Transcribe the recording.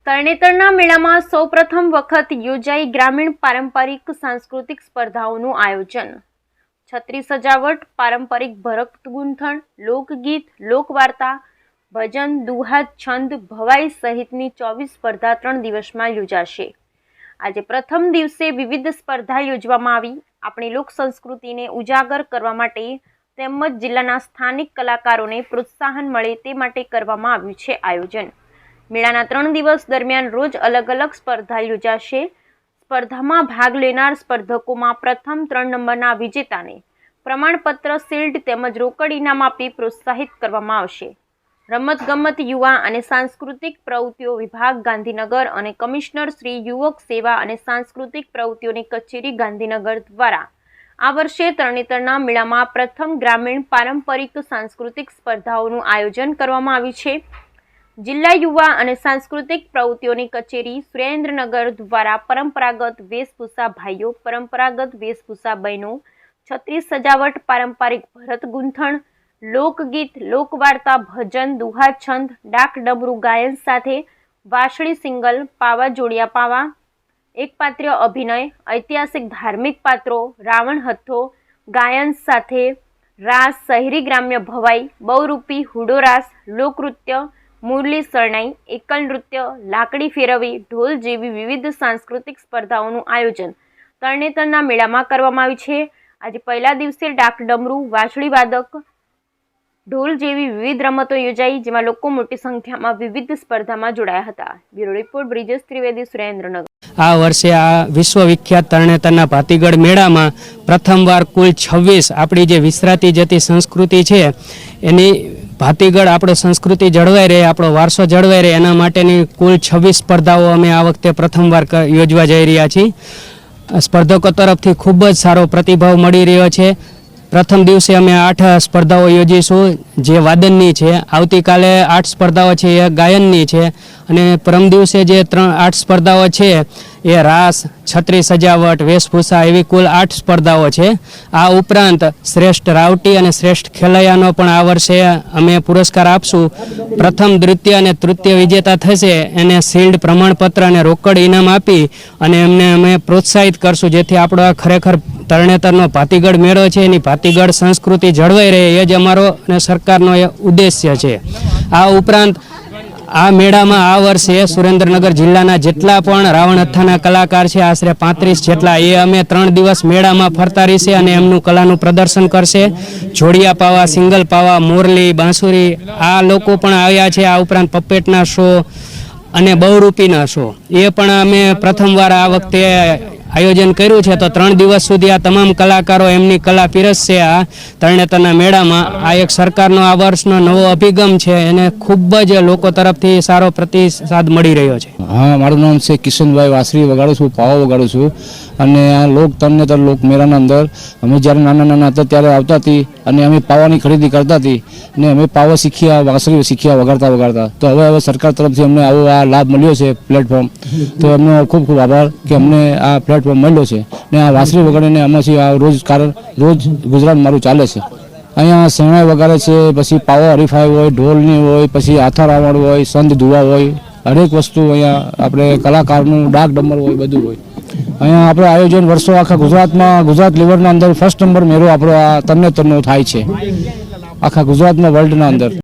તરણેતરના મેળામાં સૌપ્રથમ વખત યોજાઈ ગ્રામીણ પારંપરિક સાંસ્કૃતિક સ્પર્ધાઓનું આયોજન। છત્રી સજાવટ, પારંપરિક ભરત ગૂંથણ, લોકગીત, લોકવાર્તા, ભજન, દુહા, છંદ, ભવાઈ સહિતની 24 સ્પર્ધા 3 દિવસમાં યોજાશે। આજે પ્રથમ દિવસે વિવિધ સ્પર્ધા યોજવામાં આવી। આપણી લોક સંસ્કૃતિને ઉજાગર કરવા માટે તેમજ જિલ્લાના સ્થાનિક કલાકારોને પ્રોત્સાહન મળે તે માટે કરવામાં આવ્યું છે આયોજન। મેળાના 3 દિવસ દરમિયાન રોજ અલગ અલગ સ્પર્ધા યોજાશે। સ્પર્ધામાં ભાગ લેનાર સ્પર્ધકોમાં પ્રથમ 3 નંબરના વિજેતાને પ્રમાણપત્ર, શિલ્ડ તેમજ રોકડ ઇનામ આપી પ્રોત્સાહિત કરવામાં આવશે। રમતગમત, યુવા અને સાંસ્કૃતિક પ્રવૃત્તિઓ વિભાગ ગાંધીનગર અને કમિશનર શ્રી યુવક સેવા અને સાંસ્કૃતિક પ્રવૃત્તિઓની કચેરી ગાંધીનગર દ્વારા આ વર્ષે તરણેતરના મેળામાં પ્રથમ ગ્રામીણ પારંપરિક સાંસ્કૃતિક સ્પર્ધાઓનું આયોજન કરવામાં આવ્યું છે। જિલ્લા યુવા અને સાંસ્કૃતિક પ્રવૃત્તિઓની કચેરી સુરેન્દ્રનગર દ્વારા પરંપરાગત વેશભૂષા ભાઈઓ, પરંપરાગત વેશભૂષા બહેનો, છત્રી સજાવટ, પારંપરિક ભરત ગૂંથણ, લોકગીત, લોકવાર્તા, ભજન, દુહા, છંદ, ડાક ડમરૂ ગાયન સાથે વાંસળી સિંગલ, પાવા જોડિયા પાવા, એકપાત્રીય અભિનય, ઐતિહાસિક ધાર્મિક પાત્રો, રાવણ હથ્થો ગાયન સાથે રાસ, શહેરી ગ્રામ્ય ભવાઈ, બહુરૂપી હુડો રાસ, લોકનૃત્ય, મુરલી શરણાઈ, એકલ નૃત્ય, લાકડી ફેરવવી, ઢોલ જેવી વિવિધ સાંસ્કૃતિક સ્પર્ધાઓનું આયોજન તરણેતરના મેળામાં કરવામાં આવ્યું છે। આજે પહેલા દિવસે ડાક ડમરૂ, વાંસળી વાદક, ઢોલ જેવી વિવિધ રમતો યોજાઈ, જેમાં લોકો મોટી સંખ્યામાં વિવિધ સ્પર્ધામાં જોડાયા હતા। Bureau report, Brijesh Trivedi, Surendranagar. આ વર્ષે આ વિશ્વવિખ્યાત તરણેતરના ભાતીગળ મેળામાં પ્રથમવાર કુલ 26 આપણી જે વિસરાતી જતી સંસ્કૃતિ છે એની ભાતીગળ આપણો સંસ્કૃતિ જળવાઈ રહે, આપણો વારસો જળવાઈ રહે એના માટેની કુલ 26 સ્પર્ધાઓ અમે આ વખતે પ્રથમવાર યોજવા જઈ રહ્યા છીએ। સ્પર્ધકો તરફથી ખૂબ જ સારો પ્રતિભાવ મળી રહ્યો છે। પ્રથમ દિવસે અમે 8 સ્પર્ધાઓ યોજીશું જે વાદનની છે, આવતીકાલે 8 સ્પર્ધાઓ છે એ ગાયનની છે અને પરમ દિવસે જે 8 સ્પર્ધાઓ છે એ રાસ, છત્રી સજાવટ, વેશભૂષા એવી કુલ 8 સ્પર્ધાઓ છે। આ ઉપરાંત શ્રેષ્ઠ રાવટી અને શ્રેષ્ઠ ખેલૈયાનો પણ આ વર્ષે અમે પુરસ્કાર આપશું। પ્રથમ, દ્વિતીય અને તૃતીય વિજેતા થશે એને શિલ્ડ, પ્રમાણપત્ર અને રોકડ ઇનામ આપી અને એમને અમે પ્રોત્સાહિત કરશું, જેથી આપણો આ ખરેખર તરણેતરનો ભાતીગળ મેળો છે એની ભાતીગળ સંસ્કૃતિ જળવાઈ રહે એ જ અમારો અને સરકારનો એ ઉદ્દેશ્ય છે। આ ઉપરાંત આ મેળામાં આ વર્ષે સુરેન્દ્રનગર જિલ્લાના જેટલા પણ રાવણ હથ્થાના કલાકાર છે આશરે 35 જેટલા એ અમે 3 દિવસ મેળામાં ફરતા રહીશે અને એમનું કલાનું પ્રદર્શન કરશે। જોડિયા પાવા, સિંગલ પાવા, મોરલી, બાંસુરી આ લોકો પણ આવ્યા છે। આ ઉપરાંત પપેટના શો અને બહુરૂપીના શો એ પણ અમે પ્રથમવાર આ વખતે આયોજન કર્યું છે। તો 3 દિવસ સુધી આ તમામ કલાકારો એમની કલા પીરસશે આ તરણેતરના મેળામાં। આ એક સરકારનો આ વર્ષનો નવો અભિગમ છે એને ખૂબ જ લોકો તરફથી સારો પ્રતિસાદ મળી રહ્યો છે। હા, મારું નામ છે કિશનભાઈ, વાંસળી વગાડું છું, પાવો વગાડું છું અને આ લોક તરણેતર લોક મેળાના અંદર અમે જ્યારે નાના હતા ત્યારે આવતા હતી અને અમે પાવાની ખરીદી કરતા હતી અને અમે પાવો શીખ્યા, વાંસળી શીખ્યા વગાડતા। તો હવે સરકાર તરફથી અમને આવો આ લાભ મળ્યો છે પ્લેટફોર્મ, તો એમનો ખૂબ ખૂબ આભાર કે અમને આ પ્લેટફોર્મ મળ્યો છે ને આ વાંસળી વગાડીને આમાંથી આ રોજ ગુજરાત મારું ચાલે છે। અહીંયા શરણાઈ વગાડે છે, પછી પાવો હરીફાઈ હોય, ઢોલની હોય, પછી હાથા રાવણ હોય, સંત ધુવા હોય, હરેક વસ્તુ અહીંયા આપણે કલાકારનું ડાક ડમર હોય, બધું હોય। અહીંયા આપણે આયોજન વર્ષો આખા ગુજરાતમાં, ગુજરાત લેવલના અંદર 1st નંબર મેળો આપણો આ તરણેતરનો થાય છે આખા ગુજરાતમાં, વર્લ્ડના અંદર।